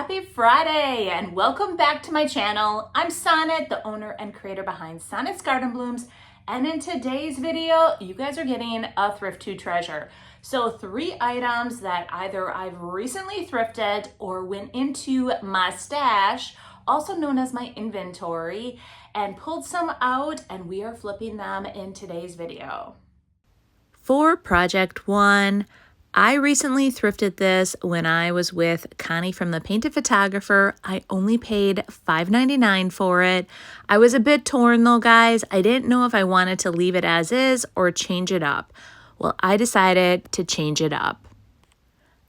Happy Friday and welcome back to my channel. I'm Sonnet, the owner and creator behind Sonnet's Garden Blooms, and in today's video you guys are getting a thrift to treasure. So 3 items that either I've recently thrifted or went into my stash, also known as my inventory, and pulled some out, and we are flipping them in today's video. For project 1, I recently thrifted this when I was with Connie from The Painted Photographer. I only paid $5.99 for it. I was a bit torn though, guys. I didn't know if I wanted to leave it as is or change it up. Well, I decided to change it up.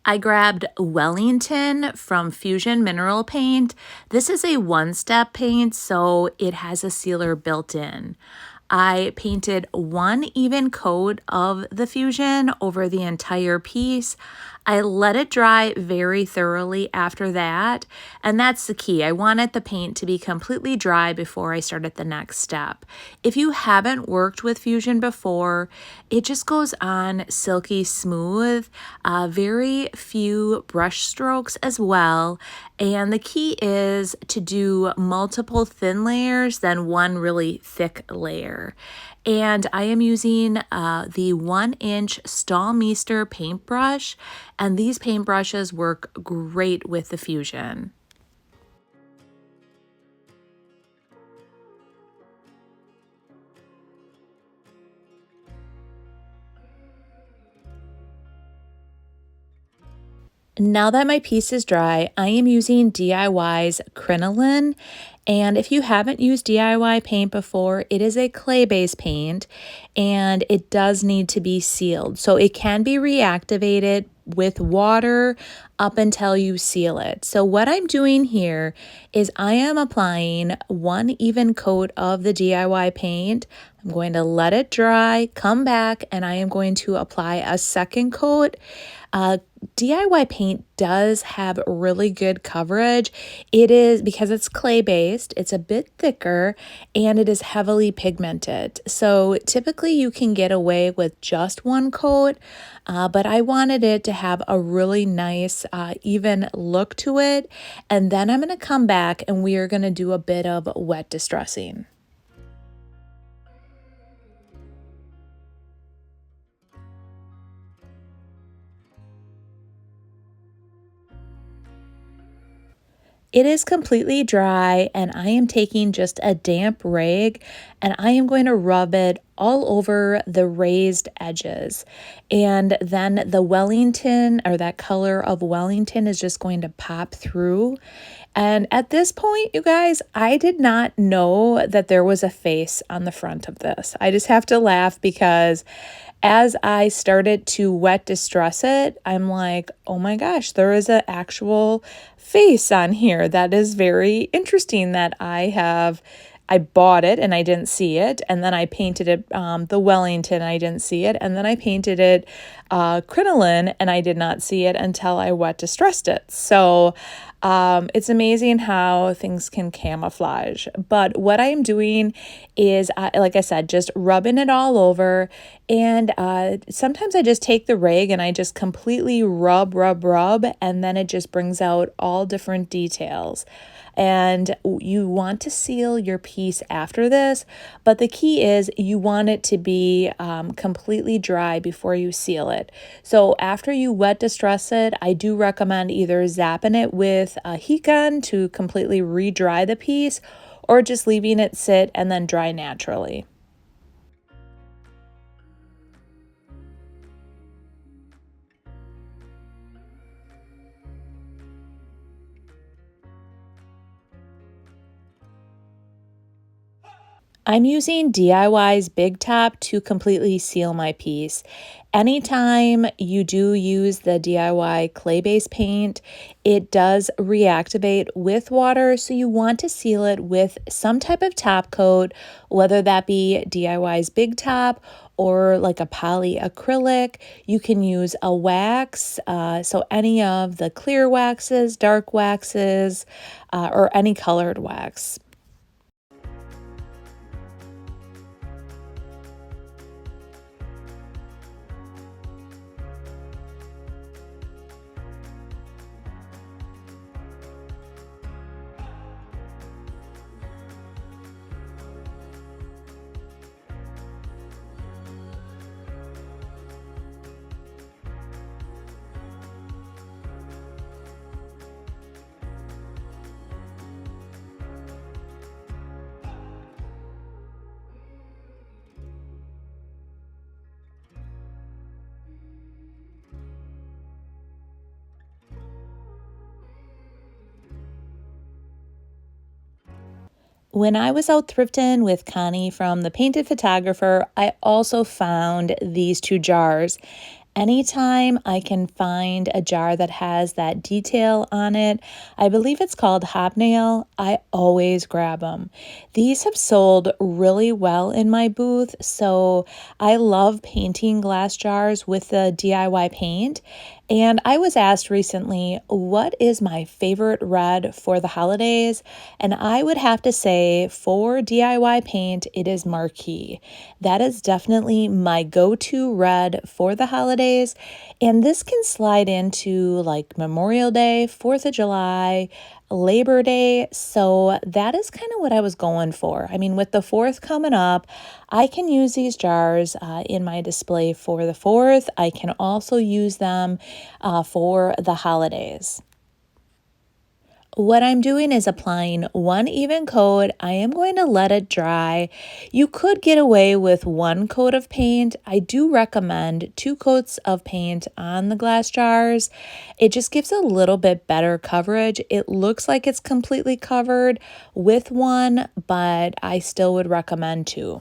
I grabbed Wellington from Fusion Mineral Paint. This is a one-step paint, so it has a sealer built in. I painted 1 even coat of the Fusion over the entire piece. I let it dry very thoroughly after that, and that's the key. I wanted the paint to be completely dry before I started the next step. If you haven't worked with Fusion before, it just goes on silky smooth, very few brush strokes as well, and the key is to do multiple thin layers than one really thick layer. And I am using the 1-inch Stahlmeister paintbrush, and these paintbrushes work great with the Fusion. Now that my piece is dry, I am using DIY's Crinoline. And if you haven't used DIY paint before, it is a clay-based paint and it does need to be sealed. So it can be reactivated with water up until you seal it. So what I'm doing here is I am applying 1 even coat of the DIY paint. I'm going to let it dry, come back, and I am going to apply a second coat. DIY paint does have really good coverage. It is, because it's clay-based, it's a bit thicker, and it is heavily pigmented. So typically you can get away with just 1 coat, but I wanted it to have a really nice, even look to it. And then I'm going to come back and we are going to do a bit of wet distressing. It is completely dry, and I am taking just a damp rag and I am going to rub it all over the raised edges. And then the Wellington, or that color of Wellington, is just going to pop through. And at this point, you guys, I did not know that there was a face on the front of this. I just have to laugh because as I started to wet distress it, I'm like, oh my gosh, there is an actual face on here. That is very interesting that I bought it and I didn't see it, and then I painted it the Wellington, I didn't see it, and then I painted it Crinoline, and I did not see it until I wet distressed it. So it's amazing how things can camouflage. But what I am doing is, like I said, just rubbing it all over, and sometimes I just take the rag and I just completely rub, and then it just brings out all different details. And you want to seal your piece after this, but the key is you want it to be completely dry before you seal it. So after you wet distress it, I do recommend either zapping it with a heat gun to completely re-dry the piece, or just leaving it sit and then dry naturally. I'm using DIY's Big Top to completely seal my piece. Anytime you do use the DIY clay-based paint, it does reactivate with water, so you want to seal it with some type of top coat, whether that be DIY's Big Top or like a poly acrylic. You can use a wax, so any of the clear waxes, dark waxes, or any colored wax. When I was out thrifting with Connie from The Painted Photographer, I also found these two jars. Anytime I can find a jar that has that detail on it, I believe it's called hobnail, I always grab them. These have sold really well in my booth, so I love painting glass jars with the DIY paint. And I was asked recently, what is my favorite red for the holidays? And I would have to say for DIY paint, it is Marquee. That is definitely my go-to red for the holidays. And this can slide into like Memorial Day, 4th of July, Labor Day. So that is kind of what I was going for. I mean, with the 4th coming up, I can use these jars in my display for the 4th. I can also use them for the holidays. What I'm doing is applying one even coat. I am going to let it dry. You could get away with one coat of paint. I do recommend 2 coats of paint on the glass jars. It just gives a little bit better coverage. It looks like it's completely covered with one, but I still would recommend 2.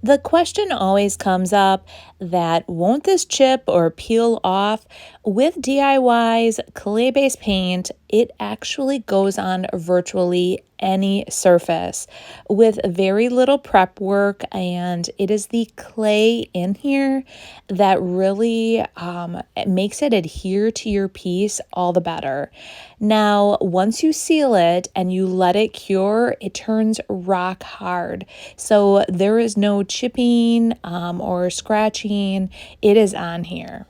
The question always comes up that won't this chip or peel off? With DIY's clay-based paint, it actually goes on virtually any surface with very little prep work, and it is the clay in here that really makes it adhere to your piece all the better. Now, once you seal it and you let it cure, it turns rock hard. So there is no chipping or scratching. It is on here.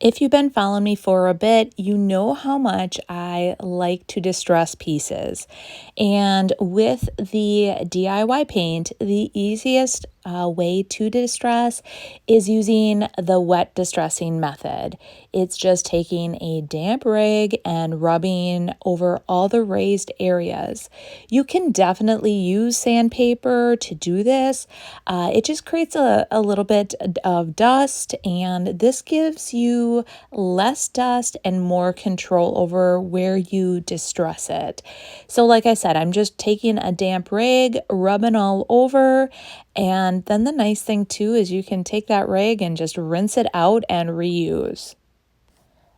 If you've been following me for a bit, you know how much I like to distress pieces. And with the DIY paint, the easiest way to distress is using the wet distressing method. It's just taking a damp rag and rubbing over all the raised areas. You can definitely use sandpaper to do this. It just creates a little bit of dust, and this gives you less dust and more control over where you distress it. So like I said, I'm just taking a damp rag, rubbing all over, and then the nice thing too is you can take that rag and just rinse it out and reuse.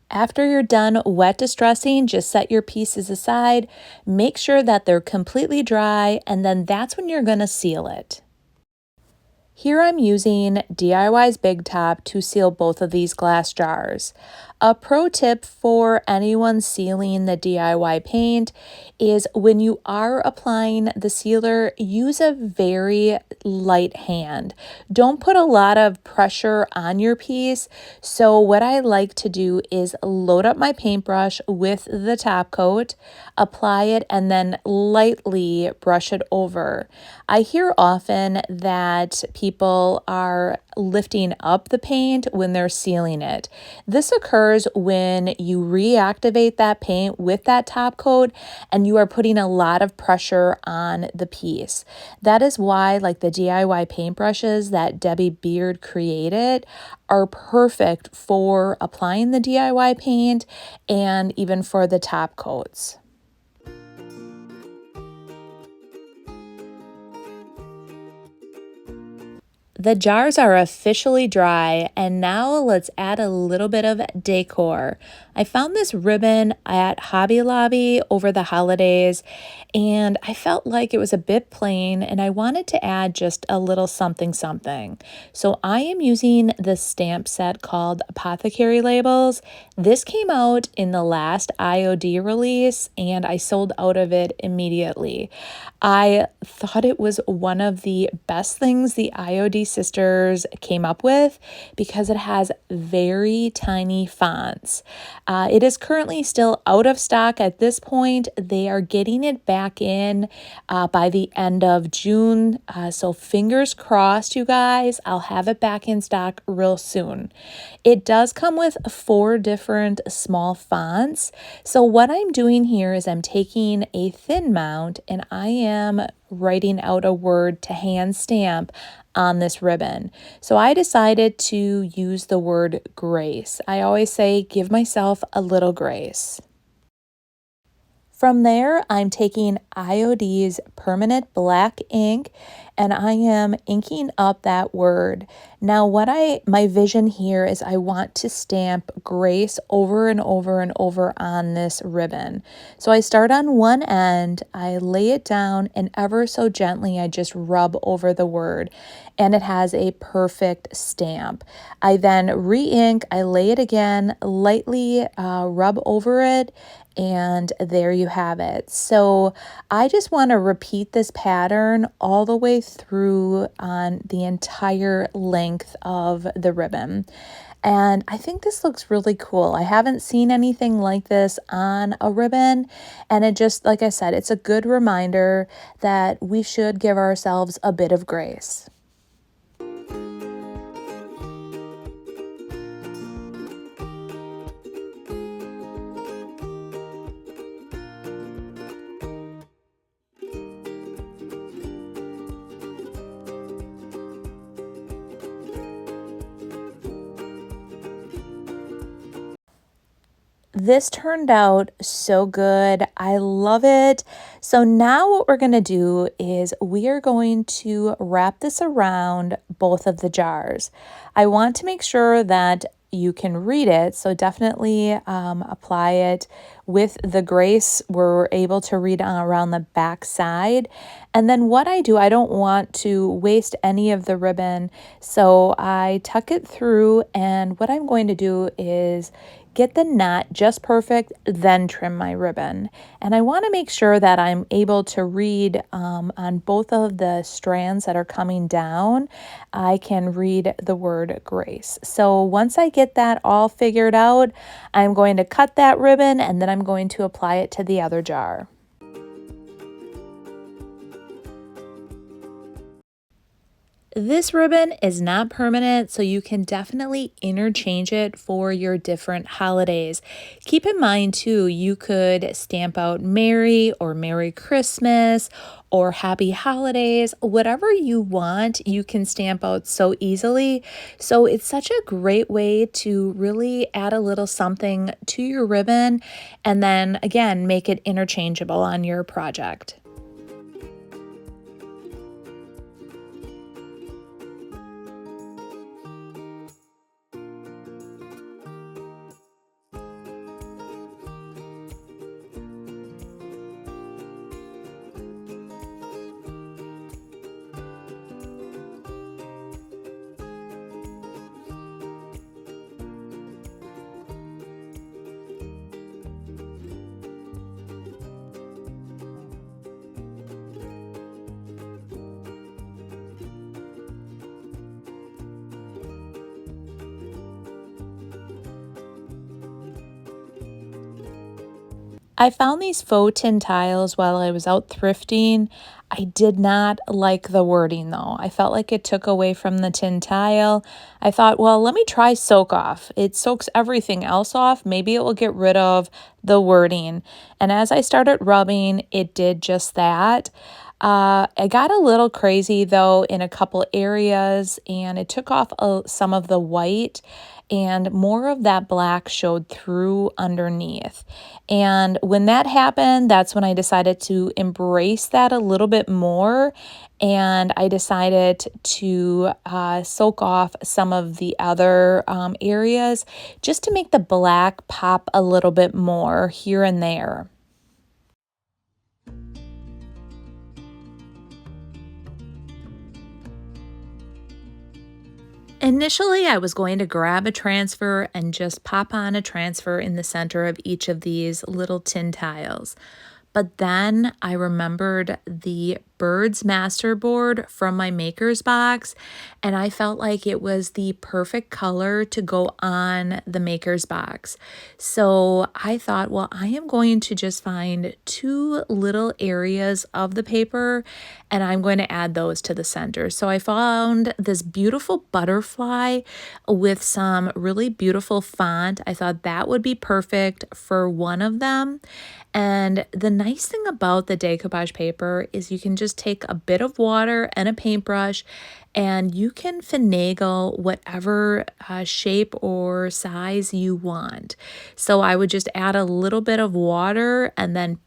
After you're done wet distressing, just set your pieces aside, make sure that they're completely dry, and then that's when you're going to seal it. Here I'm using DIY's Big Top to seal both of these glass jars. A pro tip for anyone sealing the DIY paint is when you are applying the sealer, use a very light hand. Don't put a lot of pressure on your piece. So what I like to do is load up my paintbrush with the top coat, apply it, and then lightly brush it over. I hear often that people are lifting up the paint when they're sealing it. This occurs when you reactivate that paint with that top coat and you are putting a lot of pressure on the piece. That is why like the DIY paintbrushes that Debbie Beard created are perfect for applying the DIY paint and even for the top coats. The jars are officially dry, and now let's add a little bit of decor. I found this ribbon at Hobby Lobby over the holidays, and I felt like it was a bit plain, and I wanted to add just a little something something. So I am using the stamp set called Apothecary Labels. This came out in the last IOD release, and I sold out of it immediately. I thought it was one of the best things the IOD sisters came up with because it has very tiny fonts. It is currently still out of stock at this point. They are getting it back in by the end of June. So fingers crossed, you guys. I'll have it back in stock real soon. It does come with 4 different small fonts. So what I'm doing here is I'm taking a thin mount and I am writing out a word to hand stamp on this ribbon. So I decided to use the word grace. I always say, give myself a little grace. From there, I'm taking IOD's permanent black ink and I am inking up that word. Now, my vision here is I want to stamp grace over and over and over on this ribbon. So I start on one end, I lay it down, and ever so gently I just rub over the word, and it has a perfect stamp. I then re-ink, I lay it again, lightly rub over it, and there you have it. So I just want to repeat this pattern all the way through on the entire length of the ribbon. And I think this looks really cool. I haven't seen anything like this on a ribbon. And it just, like I said, it's a good reminder that we should give ourselves a bit of grace. This turned out so good. I love it. So now what we're going to do is we are going to wrap this around both of the jars. I want to make sure that you can read it, so definitely apply it with the grace. We're able to read around the back side. And then what I do, I don't want to waste any of the ribbon, so I tuck it through, and what I'm going to do is get the knot just perfect, then trim my ribbon. And I want to make sure that I'm able to read on both of the strands that are coming down. I can read the word grace. So once I get that all figured out, I'm going to cut that ribbon and then I'm going to apply it to the other jar. This ribbon is not permanent, so you can definitely interchange it for your different holidays. Keep in mind too, you could stamp out Merry or Merry Christmas or Happy Holidays, whatever you want, you can stamp out so easily. So it's such a great way to really add a little something to your ribbon and then again, make it interchangeable on your project. I found these faux tin tiles while I was out thrifting. I did not like the wording though. I felt like it took away from the tin tile. I thought, well, let me try soak off. It soaks everything else off. Maybe it will get rid of the wording. And as I started rubbing, it did just that. I got a little crazy though in a couple areas and it took off some of the white and more of that black showed through underneath. And when that happened, that's when I decided to embrace that a little bit more. And I decided to soak off some of the other areas just to make the black pop a little bit more here and there. Initially, I was going to grab a transfer and just pop on a transfer in the center of each of these little tin tiles. But then I remembered the Bird's Masterboard from my Maker's box, and I felt like it was the perfect color to go on the Maker's box. So I thought, well, I am going to just find two little areas of the paper, and I'm going to add those to the center. So I found this beautiful butterfly with some really beautiful font. I thought that would be perfect for one of them. And the nice thing about the decoupage paper is you can just just take a bit of water and a paintbrush, and you can finagle whatever shape or size you want. So I would just add a little bit of water and then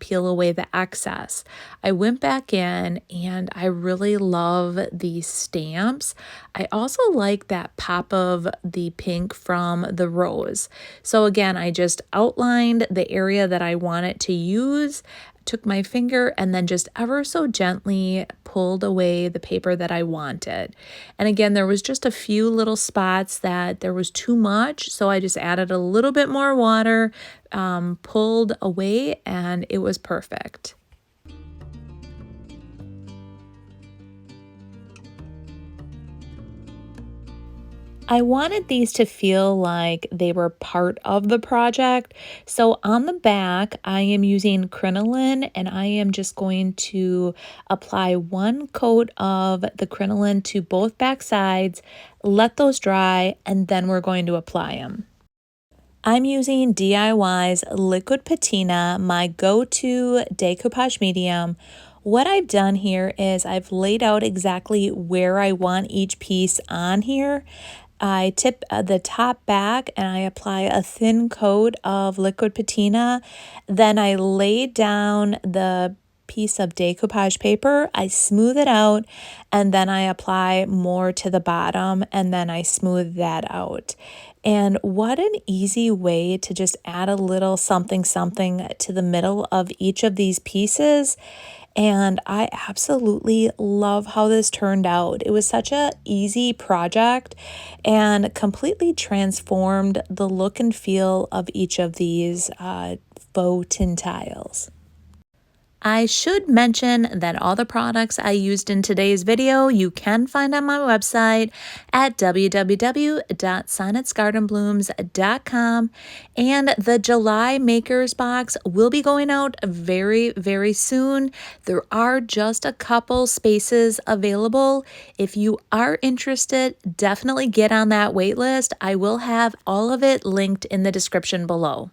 peel away the excess. I went back in and I really love these stamps. I also like that pop of the pink from the rose. So again, I just outlined the area that I wanted to use, took my finger and then just ever so gently pulled away the paper that I wanted. And again, there was just a few little spots that there was too much, so I just added a little bit more water, pulled away, and it was perfect. I wanted these to feel like they were part of the project. So on the back, I am using crinoline and I am just going to apply one coat of the crinoline to both back sides, let those dry, and then we're going to apply them. I'm using DIY's Liquid Patina, my go-to decoupage medium. What I've done here is I've laid out exactly where I want each piece on here. I tip the top back and I apply a thin coat of liquid patina. Then I lay down the piece of decoupage paper, I smooth it out, and then I apply more to the bottom, and then I smooth that out. And what an easy way to just add a little something to the middle of each of these pieces. And I absolutely love how this turned out. It was such an easy project and completely transformed the look and feel of each of these faux tin tiles. I should mention that all the products I used in today's video you can find on my website at www.sonnetsgardenblooms.com, and the July Makers box will be going out very, very soon. There are just a couple spaces available. If you are interested, definitely get on that wait list. I will have all of it linked in the description below.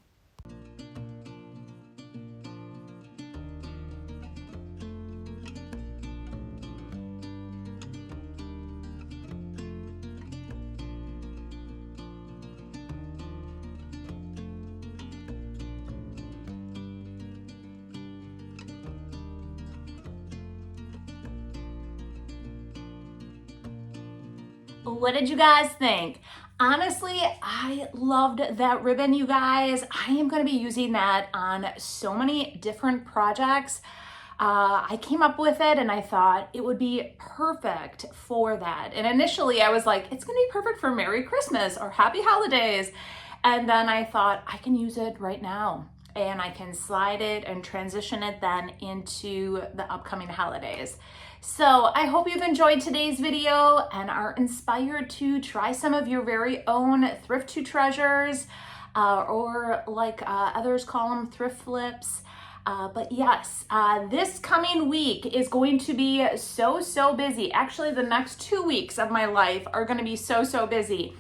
What did you guys think? Honestly, I loved that ribbon, you guys. I am going to be using that on so many different projects. I came up with it and I thought it would be perfect for that. And initially I was like, it's going to be perfect for Merry Christmas or Happy Holidays. And then I thought I can use it right now and I can slide it and transition it then into the upcoming holidays. So I hope you've enjoyed today's video and are inspired to try some of your very own thrift to treasures, or like others call them, thrift flips. But yes, this coming week is going to be so busy. Actually, the next 2 weeks of my life are going to be so busy.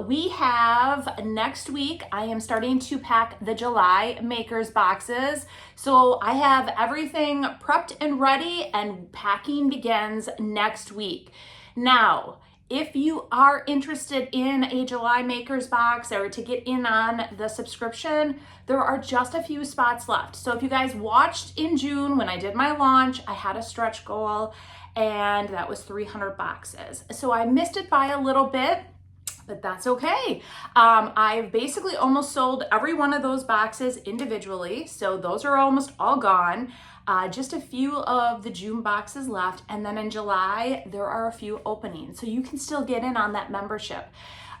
We have next week, I am starting to pack the July Makers boxes. So I have everything prepped and ready, and packing begins next week. Now, if you are interested in a July Makers box or to get in on the subscription, there are just a few spots left. So if you guys watched in June when I did my launch, I had a stretch goal and that was 300 boxes. So I missed it by a little bit, but that's okay. I've basically almost sold every one of those boxes individually. So those are almost all gone. Just a few of the June boxes left. And then in July, there are a few openings. So you can still get in on that membership,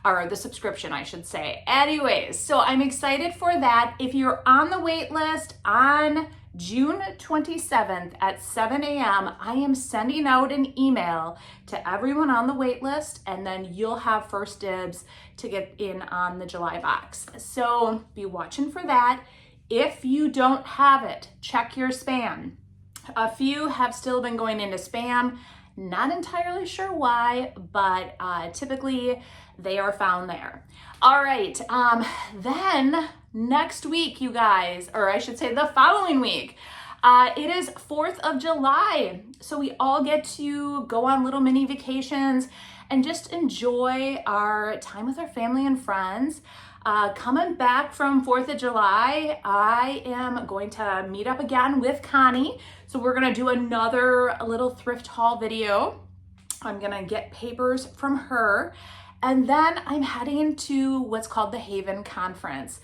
or the subscription, I should say. Anyways, so I'm excited for that. If you're on the wait list on June 27th at 7 a.m., I am sending out an email to everyone on the wait list, and then you'll have first dibs to get in on the July box. So be watching for that. If you don't have it, check your spam. A few have still been going into spam. Not entirely sure why, but typically they are found there. All right, then next week, you guys, or I should say the following week, It is 4th of July, so we all get to go on little mini vacations and just enjoy our time with our family and friends. Coming back from 4th of July, I am going to meet up again with Connie. So we're gonna do another little thrift haul video. I'm gonna get papers from her, and then I'm heading to what's called the Haven Conference.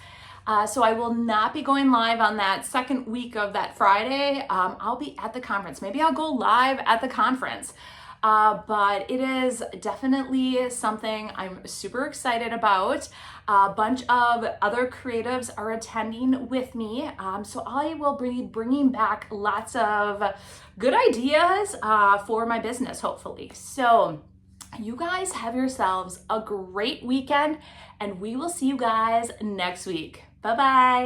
So I will not be going live on that second week of that Friday. I'll be at the conference. Maybe I'll go live at the conference. But it is definitely something I'm super excited about. A bunch of other creatives are attending with me. So I will be bringing back lots of good ideas for my business, hopefully. So you guys have yourselves a great weekend, and we will see you guys next week. Bye-bye.